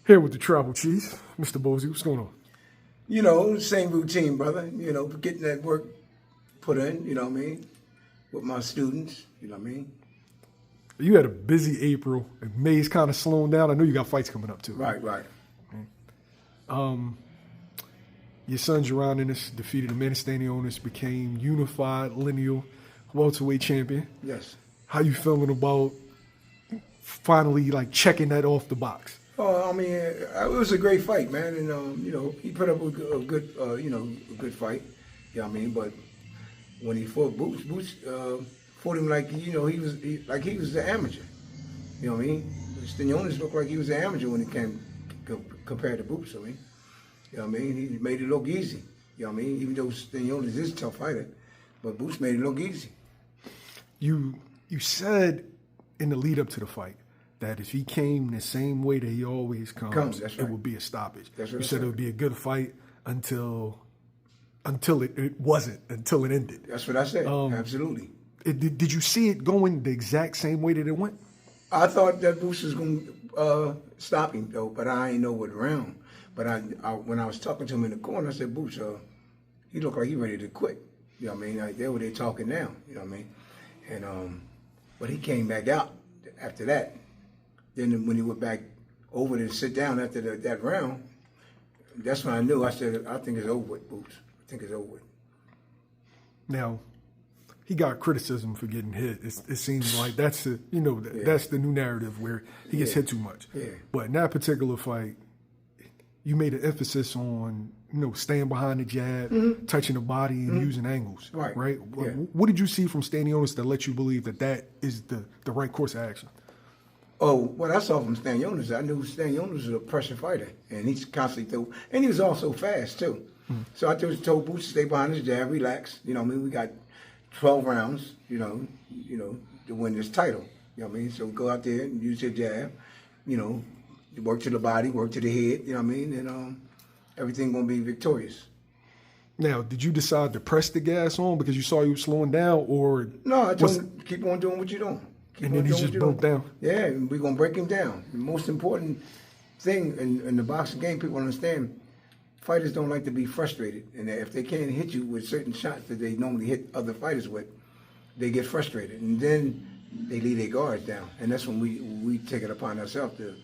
Here with the Tribal Chief, Mr. Bozy. What's going on? You know, same routine, brother. You know, getting that work put in, you know what I mean, with my students, you know what I mean. You had a busy April, and May's kind of slowing down. I know you got fights coming up too. Right. Your son Jerron Ennis defeated Amanda Stanionis, became unified lineal welterweight champion. Yes. How you feeling about finally checking that off the box? I mean, it was a great fight, man, and you know, he put up a good, a good fight. You know what I mean? But when he fought Boots fought him like he was the amateur. You know what I mean? Stanionis looked like he was an amateur when he came compared to Boots. I mean, you know what I mean? He made it look easy. You know what I mean? Even though Stanionis is a tough fighter, but Boots made it look easy. You said in the lead up to the fight that if he came the same way that he always comes, that's right. It would be a stoppage. That's you said it would be a good fight until it wasn't, until it ended. That's what I said. Absolutely. Did you see it going the exact same way that it went? I thought that Boots was going to stop him, though, but I ain't know what round. But when I was talking to him in the corner, I said, Boots, he looked like he ready to quit. You know what I mean? Like, there where they talking now. You know what I mean? And but he came back out after that. Then when he went back over to sit down after that round, that's when I knew. I said, I think it's over with, Boots. I think it's over with. Now, he got criticism for getting hit. It seems like that's that's the new narrative where he gets hit too much. Yeah. But in that particular fight, you made an emphasis on staying behind the jab, touching the body, and using angles. Right. Yeah. Yeah. What did you see from Stanionis that let you believe that is the right course of action? Oh, what I saw from Stanionis, I knew Stanionis was a pressure fighter, and he's constantly threw, and he was also fast too. So I just told Boots to stay behind his jab, relax. You know what I mean? We got 12 rounds, you know, to win this title. You know what I mean? So go out there and use your jab, work to the body, work to the head, you know what I mean? And everything gonna be victorious. Now, did you decide to press the gas on because you saw you were slowing down, or no? I told him keep on doing what you're doing. And then he just broke down. Yeah, and we're gonna break him down. The most important thing in the boxing game, people understand, fighters don't like to be frustrated, and if they can't hit you with certain shots that they normally hit other fighters with, they get frustrated, and then they leave their guards down, and that's when we take it upon ourselves to,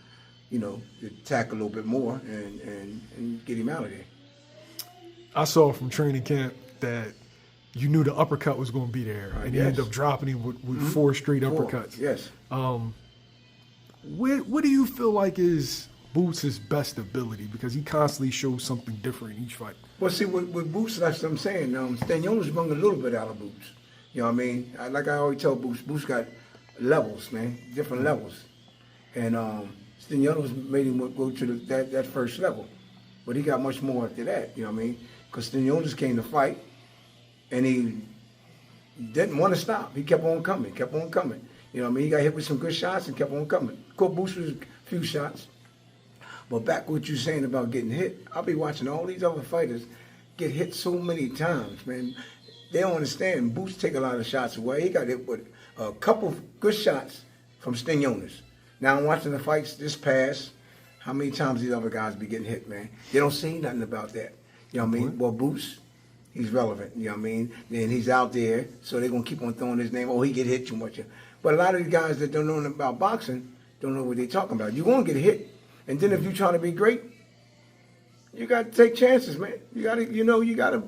to attack a little bit more and get him out of there. I saw from training camp that you knew the uppercut was going to be there, and you ended up dropping him with 4 straight uppercuts. Yes. What do you feel like is Boots' best ability? Because he constantly shows something different in each fight. Well, see, with Boots, that's what I'm saying. Stanionis brought a little bit out of Boots. You know what I mean? Like I always tell Boots, Boots got levels, man, different levels. And Stanionis made him go to that first level. But he got much more after that, you know what I mean? Because Stanionis came to fight, and he didn't want to stop. He kept on coming. You know what I mean? He got hit with some good shots and kept on coming. Of course, Boots was a few shots. But back what you're saying about getting hit, I'll be watching all these other fighters get hit so many times, man. They don't understand. Boots take a lot of shots away. He got hit with a couple of good shots from Stanionis. Now I'm watching the fights this past. How many times these other guys be getting hit, man? They don't say nothing about that. You know what I mean? Well, Boots, he's relevant, you know what I mean? Then he's out there, so they're going to keep on throwing his name. Oh, he get hit too much. But a lot of these guys that don't know nothing about boxing don't know what they're talking about. You're going to get hit. And then if you try to be great, you got to take chances, man. You got to,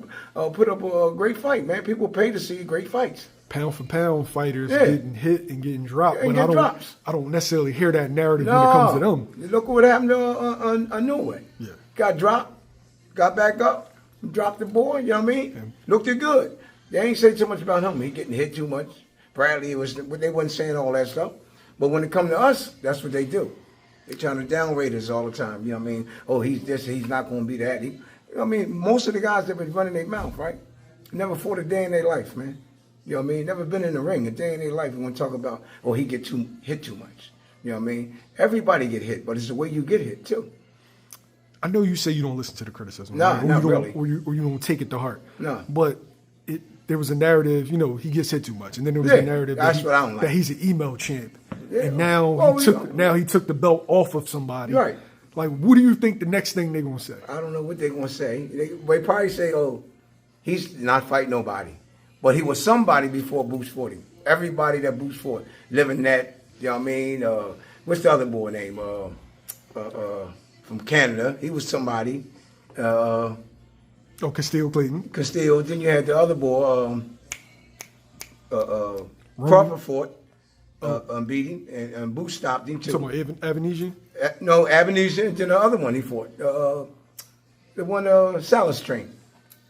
put up a great fight, man. People pay to see great fights. Pound for pound fighters getting hit and getting dropped. And but I don't necessarily hear that narrative when it comes to them. Look what happened to Inoue. Yeah. Got dropped, got back up, dropped the boy, you know what I mean? Yeah. Looked it good. They ain't say too much about him. He getting hit too much. Bradley, they wasn't saying all that stuff. But when it come to us, that's what they do. They trying to downgrade us all the time. You know what I mean? Oh, he's this, he's not going to be that. Most of the guys that been running their mouth, right? Never fought a day in their life, man. You know what I mean? Never been in the ring a day in their life. You want to talk about, oh, he get hit too much. You know what I mean? Everybody get hit, but it's the way you get hit, too. I know you say you don't listen to the criticism. No, right? not really. Or you don't take it to heart. No. But there was a narrative, he gets hit too much. And then there was a narrative that he's an email champ. Yeah. And now he took the belt off of somebody. Right. Like, what do you think the next thing they're gonna say? I don't know what they're gonna say. They probably say, "Oh, he's not fighting nobody, but he was somebody before Boots fought him. Everybody that Boots fought, living that, you know what I mean? What's the other boy name? From Canada, he was somebody. Castillo Clayton. Castillo. Then you had the other boy, Crawford fought, beat him, and Boots stopped him too. Talking about Avanesian? No, Avanesian, and then the other one he fought. The one, Salas train.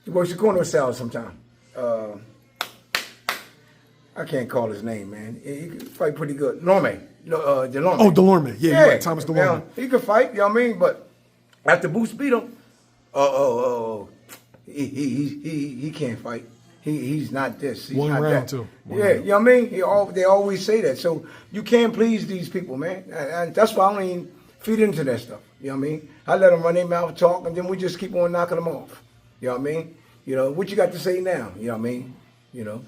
He works the corner of Salas sometime. I can't call his name, man. He could fight pretty good. Delorme. Delorme. Oh, Delorme. Yeah, you're right. Thomas Delorme. Now, he could fight, you know what I mean? But after Boots beat him, he can't fight. He's not this. He's One not round, that. too. Yeah, you know what I mean? They always say that. So you can't please these people, man. And that's why I don't even feed into that stuff. You know what I mean? I let them run their mouth, talk, and then we just keep on knocking them off. You know what I mean? You know, what you got to say now? You know what I mean? You know?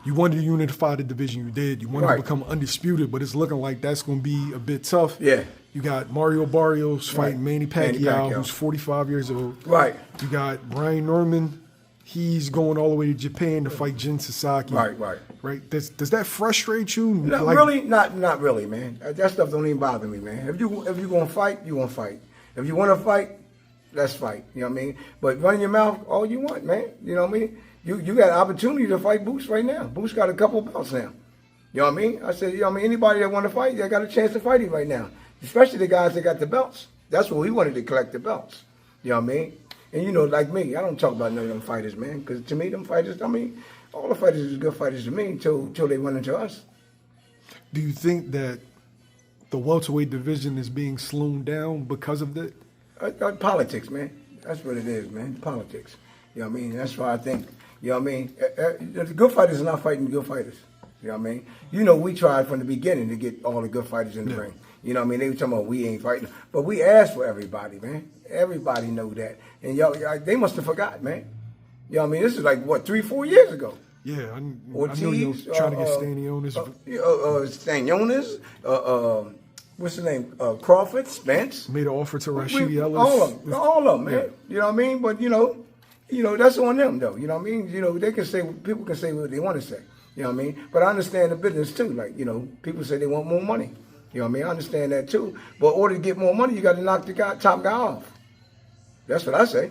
You wanted to unify the division, you did. You wanted to become undisputed, but it's looking like that's going to be a bit tough. Yeah. You got Mario Barrios fighting Manny Pacquiao, who's 45 years old. Right. You got Brian Norman. He's going all the way to Japan to fight Jin Sasaki. Right. Does that frustrate you? No, really, not really, man. That stuff don't even bother me, man. If you gonna fight, you gonna fight. If you want to fight, let's fight. You know what I mean? But running your mouth all you want, man. You know what I mean? You got an opportunity to fight Boots right now. Boots got a couple belts now. You know what I mean? I said, you know what I mean? Anybody that want to fight, they got a chance to fight him right now. Especially the guys that got the belts. That's what we wanted to collect the belts. You know what I mean? And you know, like me, I don't talk about none of them fighters, man. Because to me, them fighters, I mean, all the fighters is good fighters to me until they run into us. Do you think that the welterweight division is being slowed down because of that? Politics, man. That's what it is, man. Politics. You know what I mean? That's why I think, you know what I mean? The good fighters are not fighting good fighters. You know what I mean? You know, we tried from the beginning to get all the good fighters in the ring. You know what I mean? They were talking about we ain't fighting. But we asked for everybody, man. Everybody know that. And y'all, they must have forgot, man. You know what I mean? This is like, what, 3-4 years ago? Yeah, I Ortiz, know you're trying to get Stanionis. Stanionis, what's the name? Crawford, Spence. Made an offer to Rashidi Ellis. All of them, man. Yeah. You know what I mean? But, you know, that's on them, though. You know what I mean? You know, they can say, people can say what they want to say. You know what I mean? But I understand the business, too. Like, you know, people say they want more money. You know what I mean? I understand that, too. But in order to get more money, you got to knock the top guy off. That's what I say.